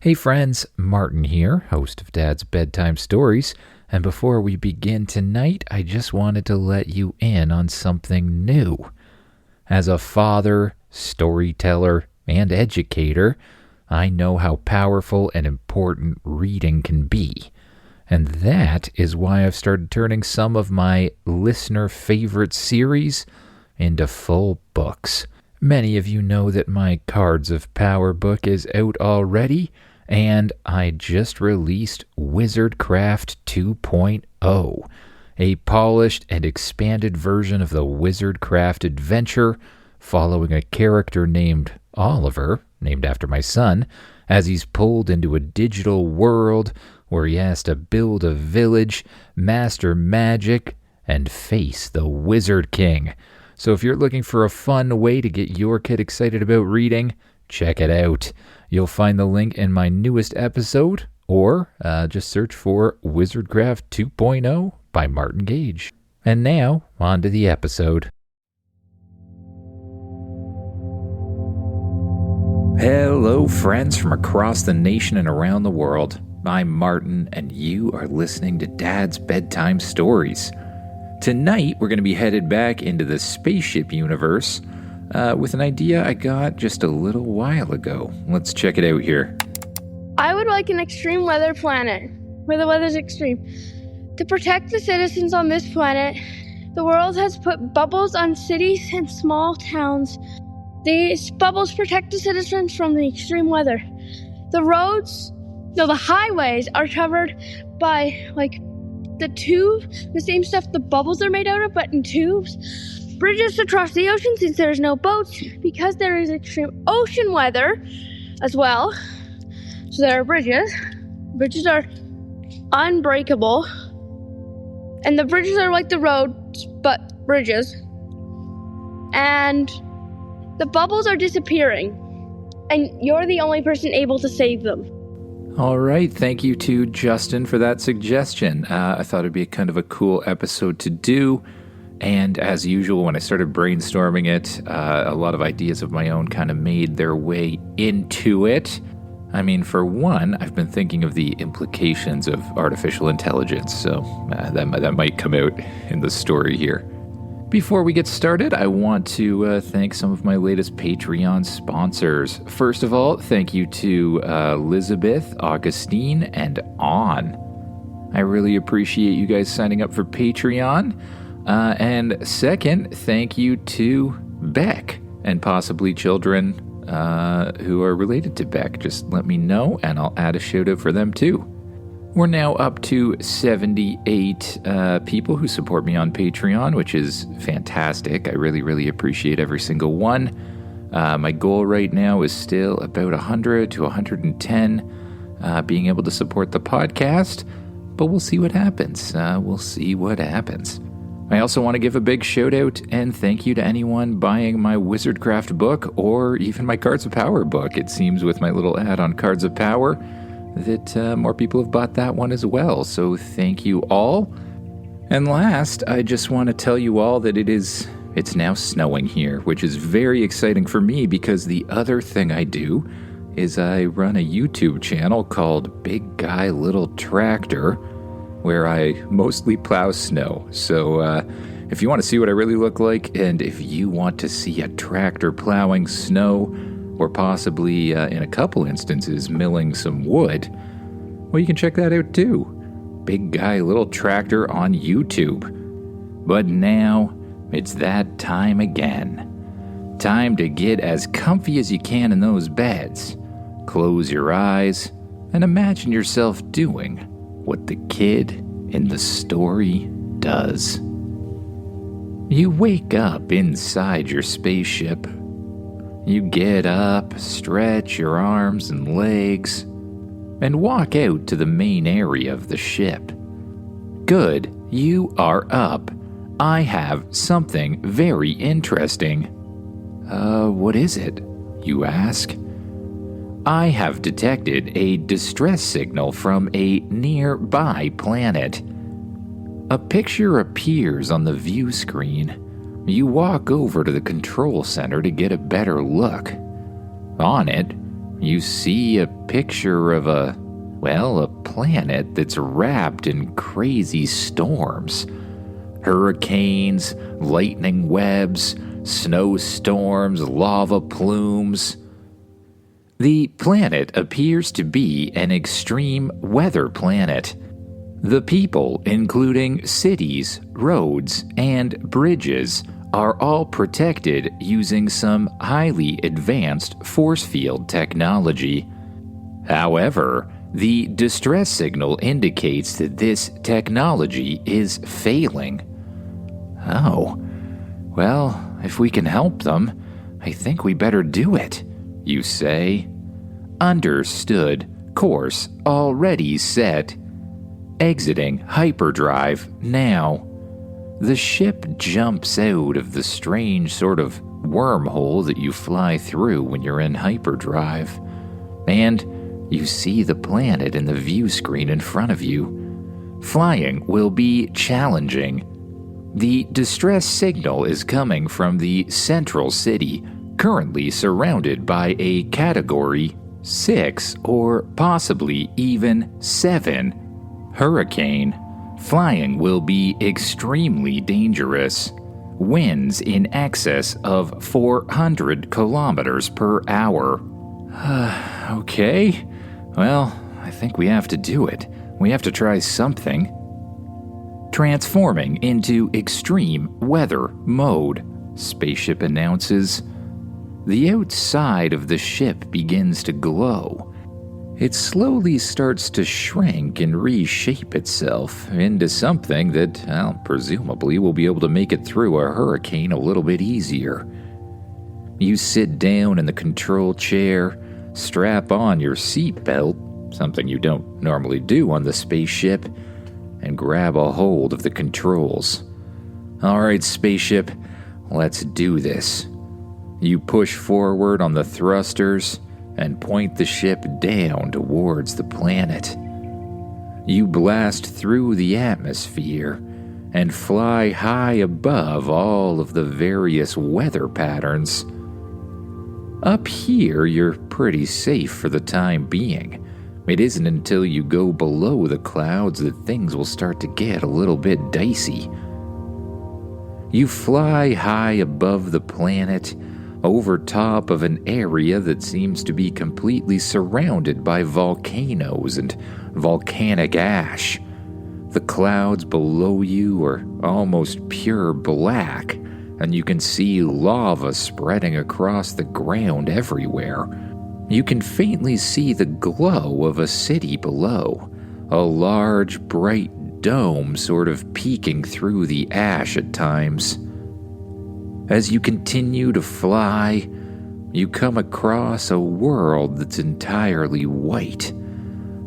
Hey friends, Martin here, host of Dad's Bedtime Stories, and before we begin tonight, I just wanted to let you in on something new. As a father, storyteller, and educator, I know how powerful and important reading can be. And that is why I've started turning some of my listener favorite series into full books. Many of you know that my Cards of Power book is out already, and I just released Wizardcraft 2.0, a polished and expanded version of the Wizardcraft adventure, following a character named Oliver, named after my son, as he's pulled into a digital world where he has to build a village, master magic, and face the Wizard King. So if you're looking for a fun way to get your kid excited about reading, check it out. You'll find the link in my newest episode, or just search for Wizardcraft 2.0 by Martin Gage. And now, on to the episode. Hello, friends from across the nation and around the world. I'm Martin, and you are listening to Dad's Bedtime Stories. Tonight, we're going to be headed back into the Spaceship universe with an idea I got just a little while ago. Let's check it out here. I would like an extreme weather planet, where the weather's extreme. To protect the citizens on this planet, the world has put bubbles on cities and small towns. These bubbles protect the citizens from the extreme weather. The highways are covered by, the same stuff the bubbles are made out of, but in tubes. Bridges to cross the ocean, since there is no boats, because there is extreme ocean weather as well. So there are bridges. Bridges are unbreakable. And the bridges are like the roads, but bridges. And the bubbles are disappearing. And you're the only person able to save them. All right, thank you to Justin for that suggestion. I thought it'd be kind of a cool episode to do. And as usual, when I started brainstorming it, a lot of ideas of my own kind of made their way into it. I mean, for one, I've been thinking of the implications of artificial intelligence, so that might come out in the story here. Before we get started, I want to thank some of my latest Patreon sponsors. First of all, thank you to Elizabeth, Augustine, and On. I really appreciate you guys signing up for Patreon. And second, thank you to Beck, and possibly children who are related to Beck. Just let me know, and I'll add a shout out for them too. We're now up to 78 people who support me on Patreon, which is fantastic. I really, really appreciate every single one. My goal right now is still about 100 to 110 being able to support the podcast, but we'll see what happens. I also want to give a big shout out and thank you to anyone buying my Wizardcraft book or even my Cards of Power book. It seems with my little ad on Cards of Power that more people have bought that one as well. So thank you all. And last, I just want to tell you all that it's now snowing here, which is very exciting for me because the other thing I do is I run a YouTube channel called Big Guy Little Tractor, where I mostly plow snow. So if you want to see what I really look like, and if you want to see a tractor plowing snow, or possibly in a couple instances milling some wood, well, you can check that out too. Big Guy Little Tractor on YouTube. But now, it's that time again. Time to get as comfy as you can in those beds. Close your eyes and imagine yourself doing what the kid in the story does. You wake up inside your spaceship. You get up, stretch your arms and legs, and walk out to the main area of the ship. Good, you are up. I have something very interesting. What is it? You ask. I have detected a distress signal from a nearby planet. A picture appears on the view screen. You walk over to the control center to get a better look. On it, You see a picture of a planet that's wrapped in crazy storms. Hurricanes, lightning webs, snowstorms, lava plumes. The planet appears to be an extreme weather planet. The people, including cities, roads, and bridges, are all protected using some highly advanced force field technology. However, the distress signal indicates that this technology is failing. Oh, well, if we can help them, I think we better do it, you say. Understood. Course already set. Exiting hyperdrive now. The ship jumps out of the strange sort of wormhole that you fly through when you're in hyperdrive, and you see the planet in the view screen in front of you. Flying will be challenging. The distress signal is coming from the central city, currently surrounded by a Category 6 or possibly even 7 hurricane. Flying will be extremely dangerous. Winds in excess of 400 kilometers per hour. Okay. Well, I think we have to do it. We have to try something. Transforming into extreme weather mode, Spaceship announces. The outside of the ship begins to glow. It slowly starts to shrink and reshape itself into something that, presumably will be able to make it through a hurricane a little bit easier. You sit down in the control chair, strap on your seatbelt, something you don't normally do on the spaceship, and grab a hold of the controls. All right, Spaceship, let's do this. You push forward on the thrusters and point the ship down towards the planet. You blast through the atmosphere and fly high above all of the various weather patterns. Up here, you're pretty safe for the time being. It isn't until you go below the clouds that things will start to get a little bit dicey. You fly high above the planet, over top of an area that seems to be completely surrounded by volcanoes and volcanic ash. The clouds below you are almost pure black, and you can see lava spreading across the ground everywhere. You can faintly see the glow of a city below, a large, bright dome sort of peeking through the ash at times. As you continue to fly, you come across a world that's entirely white.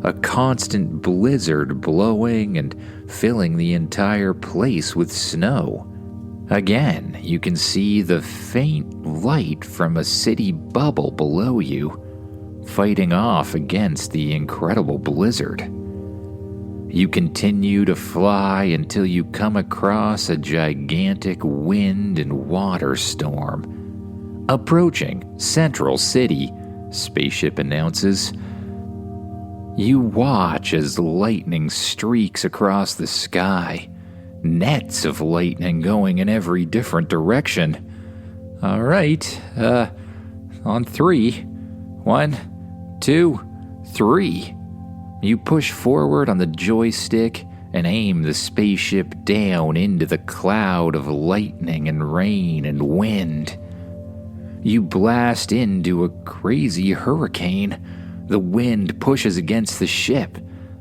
A constant blizzard blowing and filling the entire place with snow. Again, you can see the faint light from a city bubble below you, fighting off against the incredible blizzard. You continue to fly until you come across a gigantic wind and water storm. Approaching Central City, Spaceship announces. You watch as lightning streaks across the sky, nets of lightning going in every different direction. All right, on 3. 1, 2, 3. You push forward on the joystick and aim the spaceship down into the cloud of lightning and rain and wind. You blast into a crazy hurricane. The wind pushes against the ship,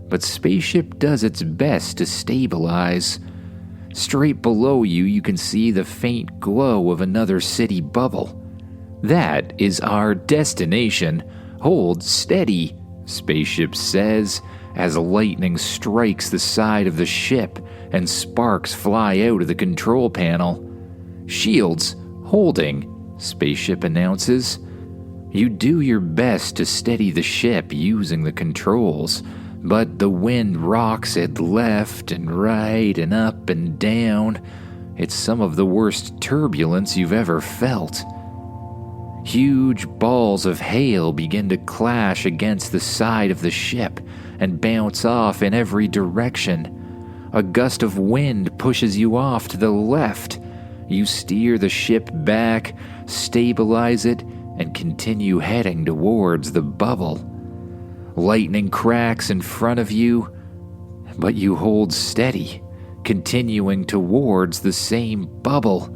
but Spaceship does its best to stabilize. Straight below you, you can see the faint glow of another city bubble. That is our destination. Hold steady, Spaceship says, as lightning strikes the side of the ship and sparks fly out of the control panel. Shields holding, Spaceship announces. You do your best to steady the ship using the controls, but the wind rocks it left and right and up and down. It's some of the worst turbulence you've ever felt. Huge balls of hail begin to clash against the side of the ship and bounce off in every direction. A gust of wind pushes you off to the left. You steer the ship back, stabilize it, and continue heading towards the bubble. Lightning cracks in front of you, but you hold steady, continuing towards the same bubble.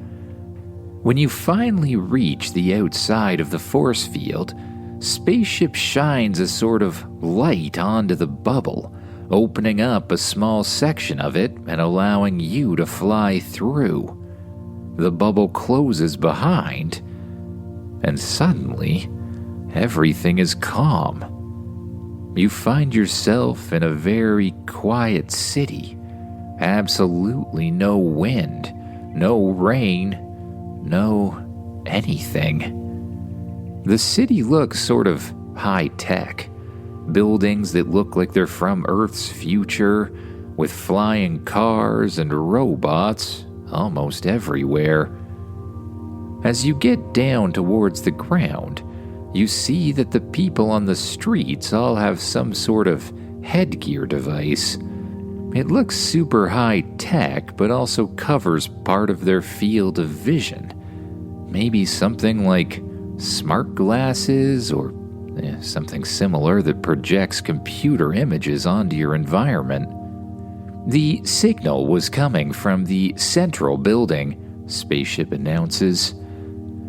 When you finally reach the outside of the force field, Spaceship shines a sort of light onto the bubble, opening up a small section of it and allowing you to fly through. The bubble closes behind, and suddenly, everything is calm. You find yourself in a very quiet city. Absolutely no wind, no rain, no anything. The city looks sort of high-tech. Buildings that look like they're from Earth's future, with flying cars and robots almost everywhere. As you get down towards the ground, you see that the people on the streets all have some sort of headgear device. It looks super high-tech, but also covers part of their field of vision. Maybe something like smart glasses or something similar that projects computer images onto your environment. The signal was coming from the central building, Spaceship announces.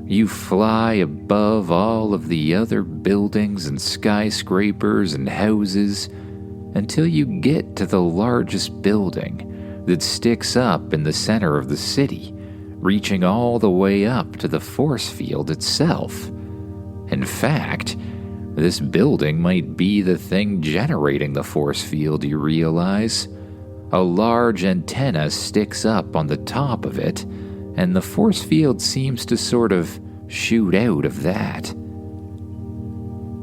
You fly above all of the other buildings and skyscrapers and houses until you get to the largest building that sticks up in the center of the city, reaching all the way up to the force field itself. In fact, this building might be the thing generating the force field, you realize. A large antenna sticks up on the top of it, and the force field seems to sort of shoot out of that.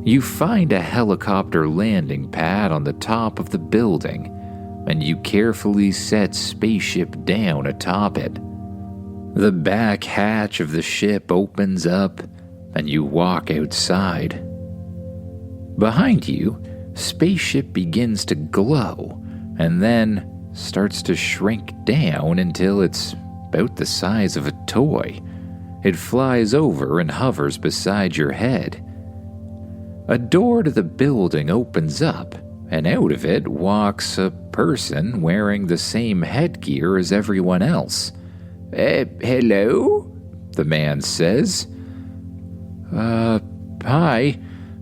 You find a helicopter landing pad on the top of the building, and you carefully set Spaceship down atop it. The back hatch of the ship opens up, and you walk outside. Behind you, Spaceship begins to glow, and then starts to shrink down until it's about the size of a toy. It flies over and hovers beside your head. A door to the building opens up, and out of it walks a person wearing the same headgear as everyone else. Hello? The man says. Hi.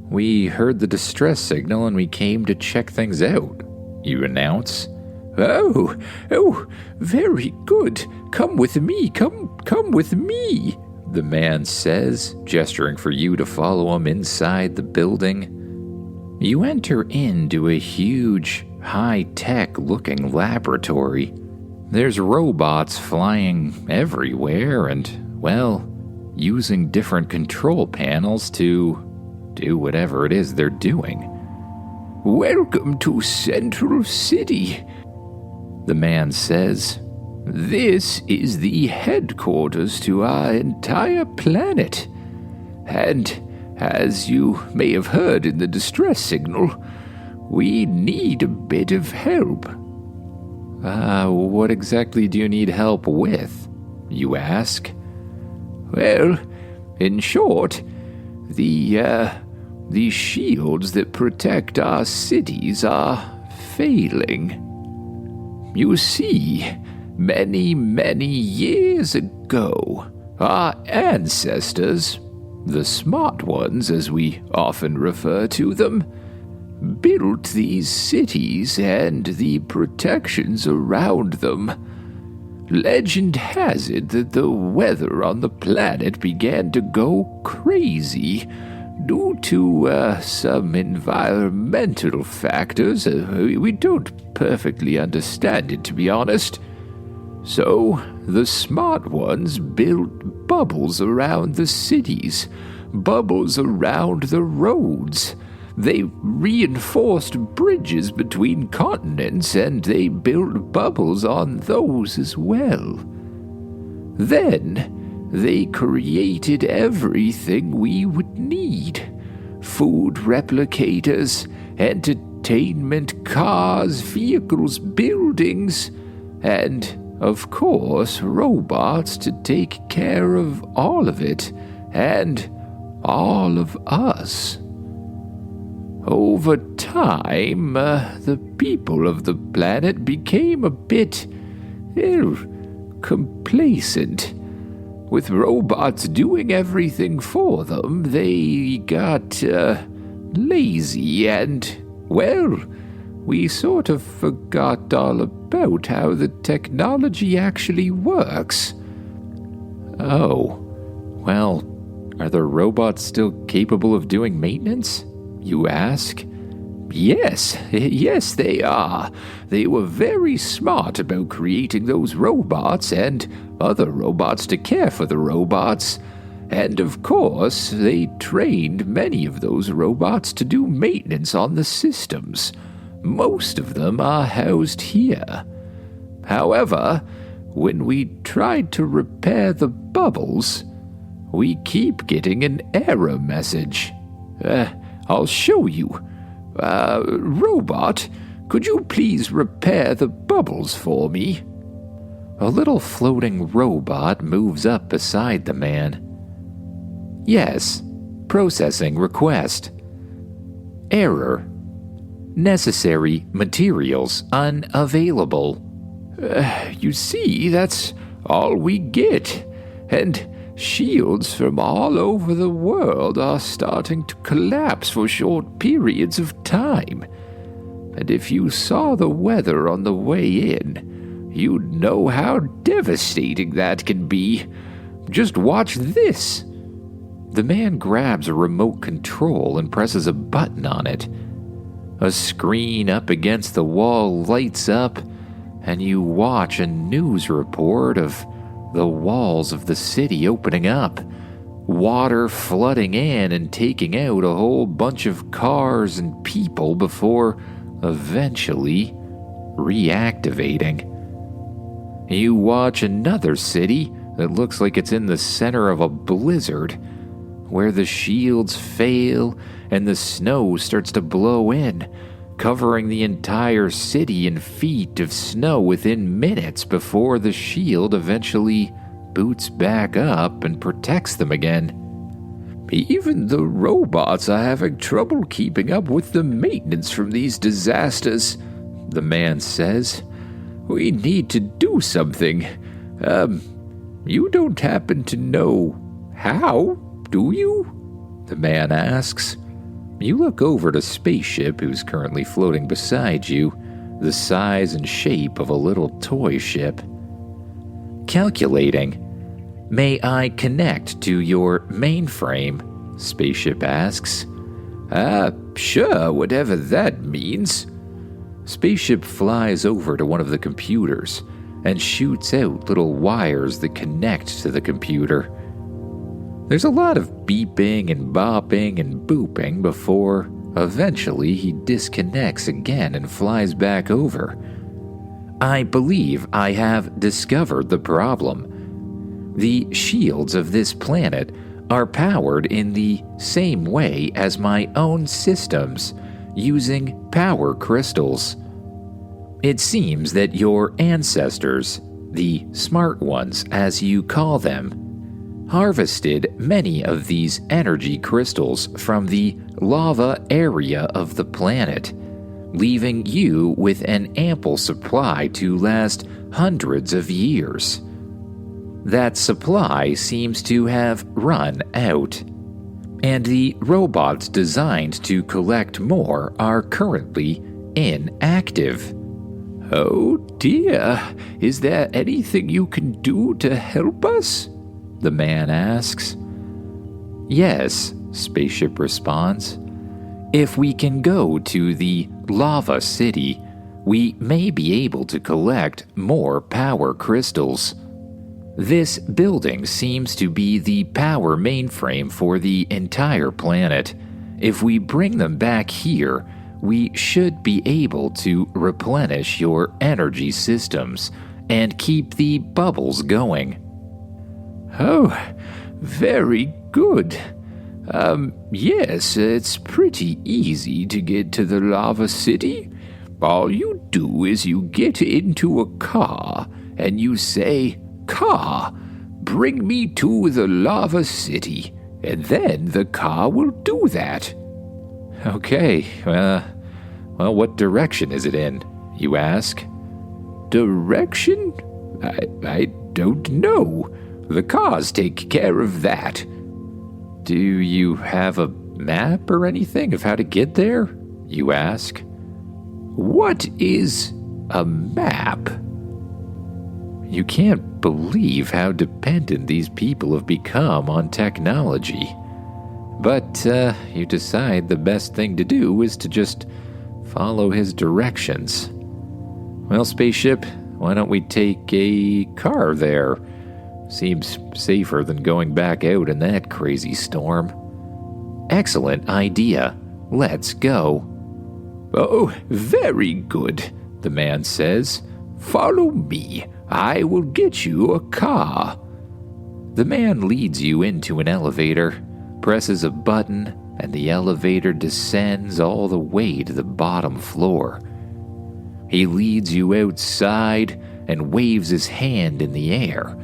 We heard the distress signal and we came to check things out, you announce. Oh, very good. Come with me, come with me, the man says, gesturing for you to follow him inside the building. You enter into a huge, high-tech looking laboratory. There's robots flying everywhere and, well, using different control panels to do whatever it is they're doing. Welcome to Central City, the man says. This is the headquarters to our entire planet. And, as you may have heard in the distress signal, we need a bit of help. What exactly do you need help with? You ask. Well, in short, the shields that protect our cities are failing. You see, many, many years ago, our ancestors, the smart ones as we often refer to them, built these cities and the protections around them. Legend has it that the weather on the planet began to go crazy due to some environmental factors. We don't perfectly understand it, to be honest. So, the smart ones built bubbles around the cities, bubbles around the roads. They reinforced bridges between continents, and they built bubbles on those as well. Then, They created everything we would need. Food replicators, entertainment, cars, vehicles, buildings, and, of course, robots to take care of all of it, and all of us. Over time, the people of the planet became a bit, complacent. With robots doing everything for them, they got, lazy and, well, we sort of forgot all about how the technology actually works. Oh, well, are the robots still capable of doing maintenance, you ask? Yes, they are. They were very smart about creating those robots and other robots to care for the robots. And of course, they trained many of those robots to do maintenance on the systems. Most of them are housed here. However, when we tried to repair the bubbles, we keep getting an error message. I'll show you. Robot, could you please repair the bubbles for me? A little floating robot moves up beside the man. Yes, processing request. Error. Necessary materials unavailable. You see, that's all we get. And shields from all over the world are starting to collapse for short periods of time. And if you saw the weather on the way in, you'd know how devastating that can be. Just watch this. The man grabs a remote control and presses a button on it. A screen up against the wall lights up, and you watch a news report of the walls of the city opening up, water flooding in and taking out a whole bunch of cars and people before eventually reactivating. You watch another city that looks like it's in the center of a blizzard, where the shields fail and the snow starts to blow in, covering the entire city in feet of snow within minutes before the shield eventually boots back up and protects them again. Even the robots are having trouble keeping up with the maintenance from these disasters, the man says. We need to do something. You don't happen to know how, do you? The man asks. You look over to Spaceship, who's currently floating beside you, the size and shape of a little toy ship. Calculating. May I connect to your mainframe? Spaceship asks. Sure, whatever that means. Spaceship flies over to one of the computers and shoots out little wires that connect to the computer. There's a lot of beeping and bopping and booping before eventually he disconnects again and flies back over. I believe I have discovered the problem. The shields of this planet are powered in the same way as my own systems, using power crystals. It seems that your ancestors, the smart ones as you call them, harvested many of these energy crystals from the lava area of the planet, leaving you with an ample supply to last hundreds of years. That supply seems to have run out, and the robots designed to collect more are currently inactive. Oh dear, is there anything you can do to help us? The man asks. Yes, Spaceship responds. If we can go to the lava city, we may be able to collect more power crystals. This building seems to be the power mainframe for the entire planet. If we bring them back here, we should be able to replenish your energy systems and keep the bubbles going. Oh, very good. Yes, it's pretty easy to get to the lava city. All you do is you get into a car and you say, "Car, bring me to the lava city," and then the car will do that. Okay, well, what direction is it in, you ask? Direction? I don't know. The cars take care of that. Do you have a map or anything of how to get there? You ask. What is a map? You can't believe how dependent these people have become on technology. But you decide the best thing to do is to just follow his directions. Well, Spaceship, why don't we take a car there? Seems safer than going back out in that crazy storm. Excellent idea. Let's go. Oh, very good, the man says. Follow me. I will get you a car. The man leads you into an elevator, presses a button, and the elevator descends all the way to the bottom floor. He leads you outside and waves his hand in the air.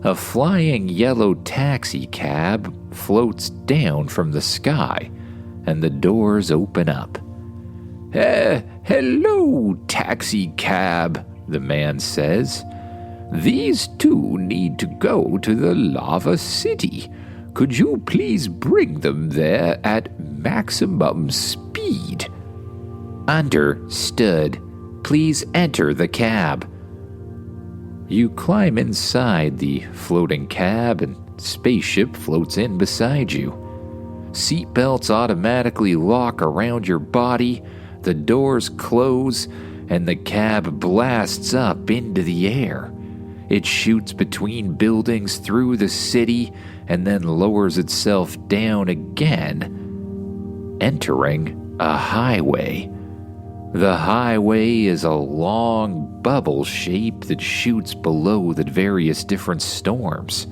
A flying yellow taxi cab floats down from the sky, and the doors open up. Hello, taxi cab, the man says. These two need to go to the lava city. Could you please bring them there at maximum speed? Understood. Please enter the cab. You climb inside the floating cab and Spaceship floats in beside you. Seatbelts automatically lock around your body, the doors close, and the cab blasts up into the air. It shoots between buildings through the city and then lowers itself down again, entering a highway. The highway is a long bubble shape that shoots below the various different storms.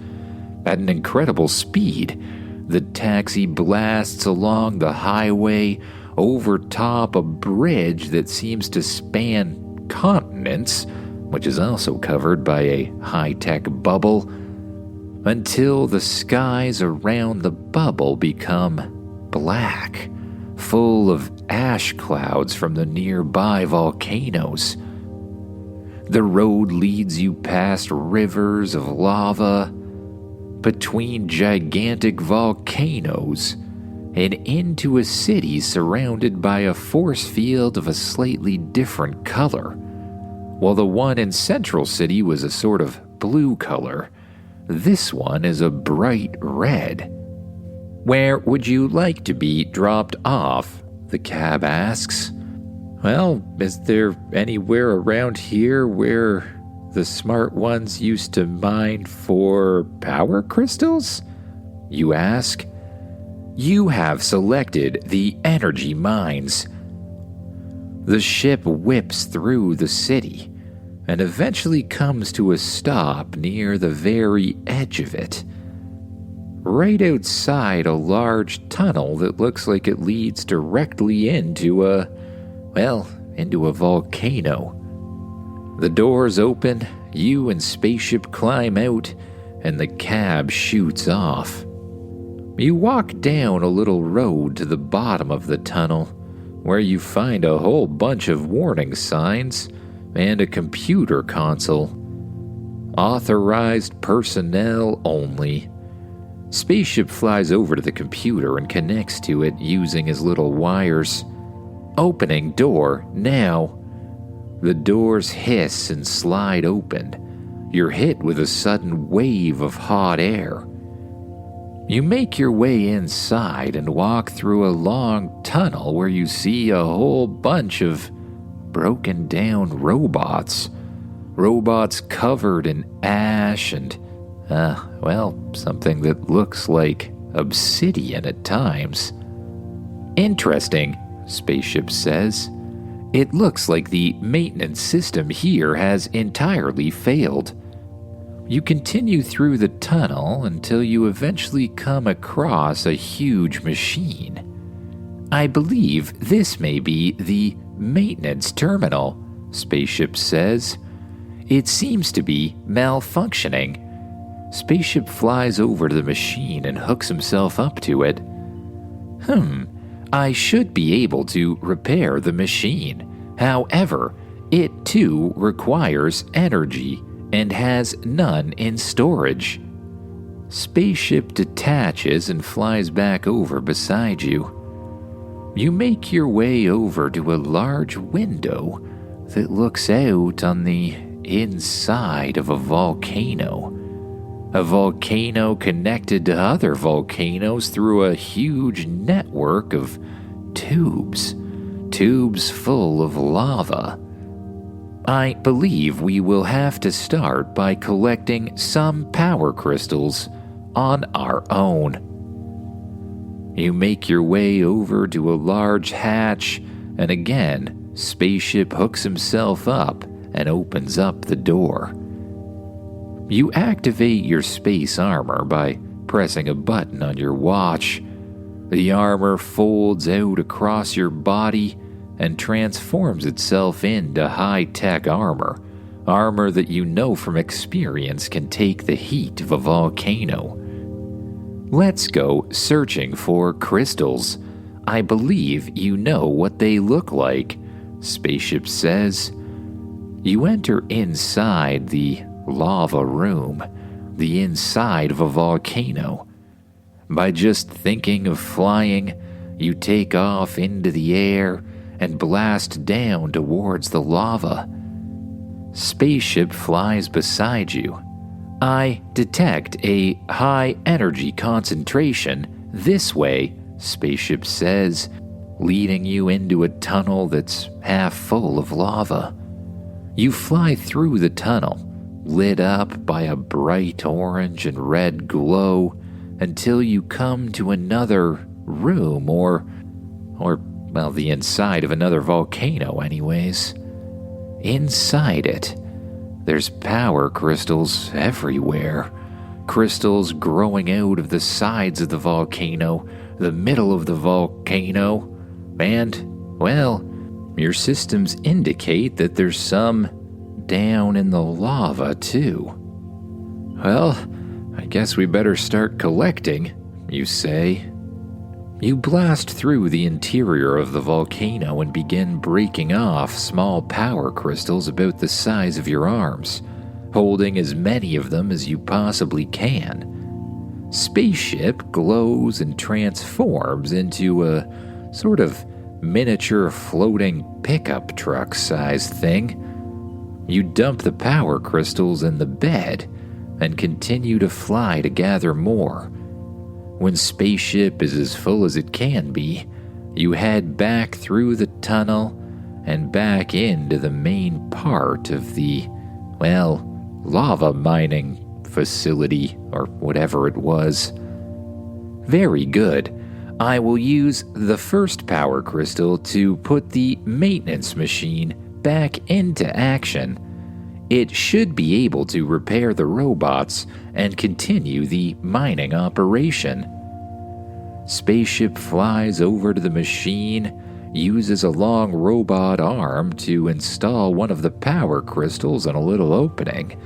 At an incredible speed, the taxi blasts along the highway over top a bridge that seems to span continents, which is also covered by a high-tech bubble, until the skies around the bubble become black, full of ash clouds from the nearby volcanoes. The road leads you past rivers of lava, between gigantic volcanoes, and into a city surrounded by a force field of a slightly different color. While the one in Central City was a sort of blue color, this one is a bright red. Where would you like to be dropped off? The cab asks. Well, is there anywhere around here where the smart ones used to mine for power crystals? You ask. You have selected the energy mines. The ship whips through the city and eventually comes to a stop near the very edge of it. Right outside a large tunnel that looks like it leads directly into a volcano. The doors open, you and Spaceship climb out, and the cab shoots off. You walk down a little road to the bottom of the tunnel, where you find a whole bunch of warning signs and a computer console. Authorized personnel only. Spaceship flies over to the computer and connects to it using his little wires. Opening door now. The doors hiss and slide open. You're hit with a sudden wave of hot air. You make your way inside and walk through a long tunnel where you see a whole bunch of broken down robots. Robots covered in ash and, something that looks like obsidian at times. Interesting, Spaceship says. It looks like the maintenance system here has entirely failed. You continue through the tunnel until you eventually come across a huge machine. I believe this may be the maintenance terminal, Spaceship says. It seems to be malfunctioning. Spaceship flies over to the machine and hooks himself up to it. I should be able to repair the machine. However, it too requires energy and has none in storage. Spaceship detaches and flies back over beside you. You make your way over to a large window that looks out on the inside of a volcano. A volcano connected to other volcanoes through a huge network of tubes full of lava. I believe we will have to start by collecting some power crystals on our own. You make your way over to a large hatch, and again, Spaceship hooks himself up and opens up the door. You activate your space armor by pressing a button on your watch. The armor folds out across your body and transforms itself into high-tech armor that you know from experience can take the heat of a volcano. Let's go searching for crystals. I believe you know what they look like, Spaceship says. You enter inside the lava room, the inside of a volcano. By just thinking of flying, you take off into the air and blast down towards the lava. Spaceship flies beside you. I detect a high energy concentration this way, Spaceship says, leading you into a tunnel that's half full of lava. You fly through the tunnel, lit up by a bright orange and red glow, until you come to another room or the inside of another volcano anyways. Inside it, there's power crystals everywhere. Crystals growing out of the sides of the volcano, the middle of the volcano, and, well, your systems indicate that there's some down in the lava too. Well, I guess we better start collecting, you say. You blast through the interior of the volcano and begin breaking off small power crystals about the size of your arms, holding as many of them as you possibly can. Spaceship glows and transforms into a sort of miniature floating pickup truck sized thing. You dump the power crystals in the bed and continue to fly to gather more. When Spaceship is as full as it can be, you head back through the tunnel and back into the main part of the, lava mining facility, or whatever it was. Very good. I will use the first power crystal to put the maintenance machine back into action. It should be able to repair the robots and continue the mining operation. Spaceship flies over to the machine, uses a long robot arm to install one of the power crystals in a little opening,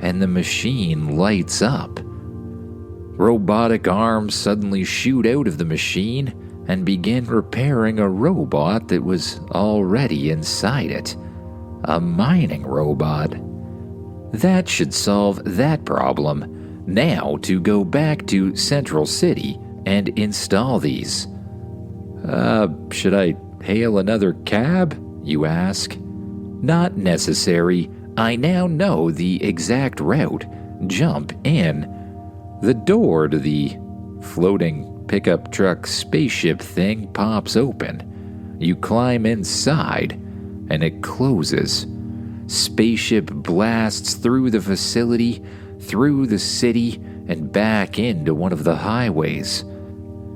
and the machine lights up. Robotic arms suddenly shoot out of the machine and begin repairing a robot that was already inside it. A mining robot. That should solve that problem. Now to go back to Central City and install these. Should I hail another cab? You ask. Not necessary. I now know the exact route. Jump in. The door to the floating pickup truck spaceship thing pops open. You climb inside, and it closes. Spaceship blasts through the facility, through the city, and back into one of the highways.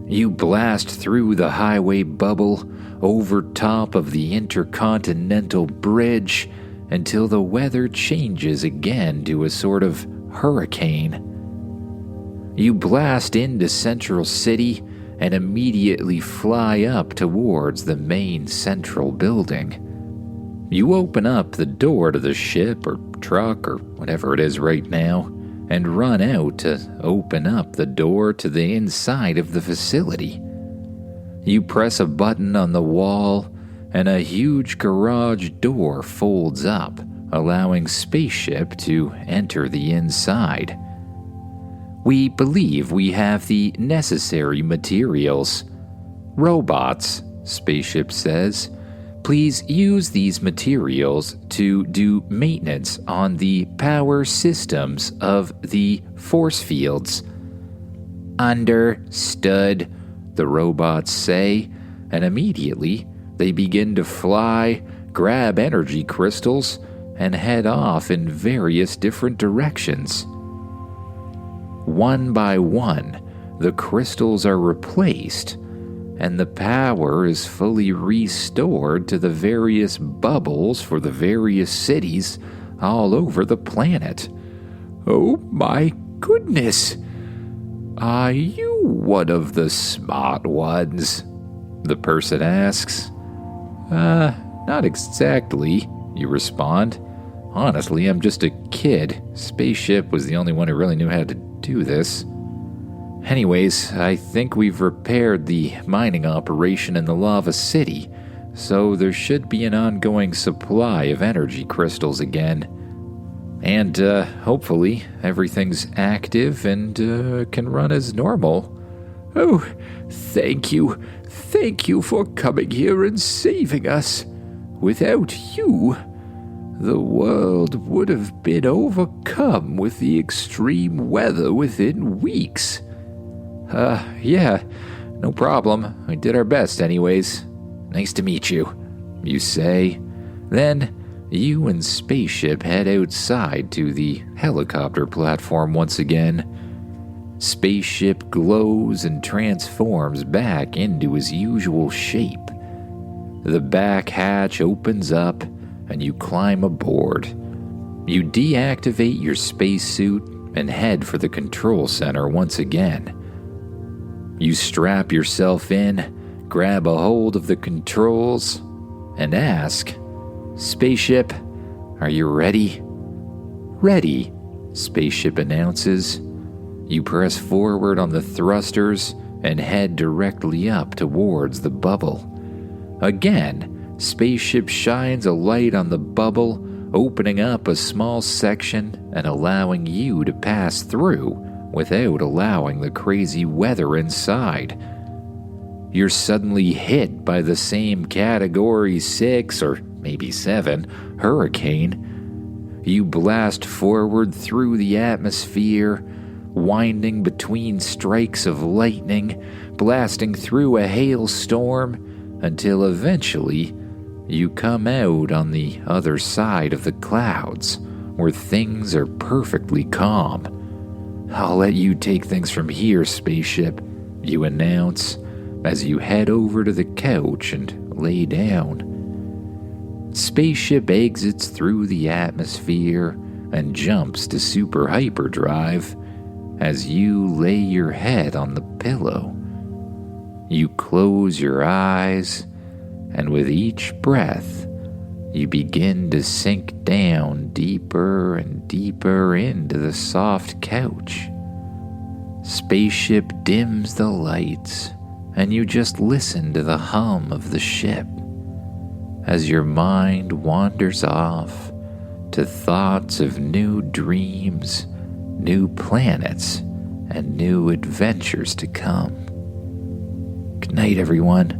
You blast through the highway bubble, over top of the Intercontinental Bridge, until the weather changes again to a sort of hurricane. You blast into Central City and immediately fly up towards the main central building. You open up the door to the ship or truck or whatever it is right now and run out to open up the door to the inside of the facility. You press a button on the wall and a huge garage door folds up, allowing Spaceship to enter the inside. We believe we have the necessary materials. Robots, Spaceship says. Please use these materials to do maintenance on the power systems of the force fields. Understood, the robots say, and immediately they begin to fly, grab energy crystals, and head off in various different directions. One by one, the crystals are replaced, and the power is fully restored to the various bubbles for the various cities all over the planet. Oh my goodness! Are you one of the smart ones? The person asks. Not exactly, you respond. Honestly, I'm just a kid. Spaceship was the only one who really knew how to do this. Anyways, I think we've repaired the mining operation in the Lava City, so there should be an ongoing supply of energy crystals again. And, hopefully, everything's active and, can run as normal. Oh, thank you. Thank you for coming here and saving us. Without you, the world would have been overcome with the extreme weather within weeks. Yeah, no problem. We did our best anyways. Nice to meet you, you say. Then, you and Spaceship head outside to the helicopter platform once again. Spaceship glows and transforms back into his usual shape. The back hatch opens up, and you climb aboard. You deactivate your spacesuit and head for the control center once again. You strap yourself in, grab a hold of the controls, and ask, "Spaceship, are you ready?" "Ready," Spaceship announces. You press forward on the thrusters and head directly up towards the bubble. Again, Spaceship shines a light on the bubble, opening up a small section and allowing you to pass through without allowing the crazy weather inside. You're suddenly hit by the same Category 6 or maybe 7 hurricane. You blast forward through the atmosphere, winding between strikes of lightning, blasting through a hailstorm, until eventually you come out on the other side of the clouds, where things are perfectly calm. "I'll let you take things from here, Spaceship," you announce, as you head over to the couch and lay down. Spaceship exits through the atmosphere and jumps to super hyperdrive as you lay your head on the pillow. You close your eyes, and with each breath, you begin to sink down deeper and deeper into the soft couch. Spaceship dims the lights, and you just listen to the hum of the ship as your mind wanders off to thoughts of new dreams, new planets, and new adventures to come. Good night, everyone.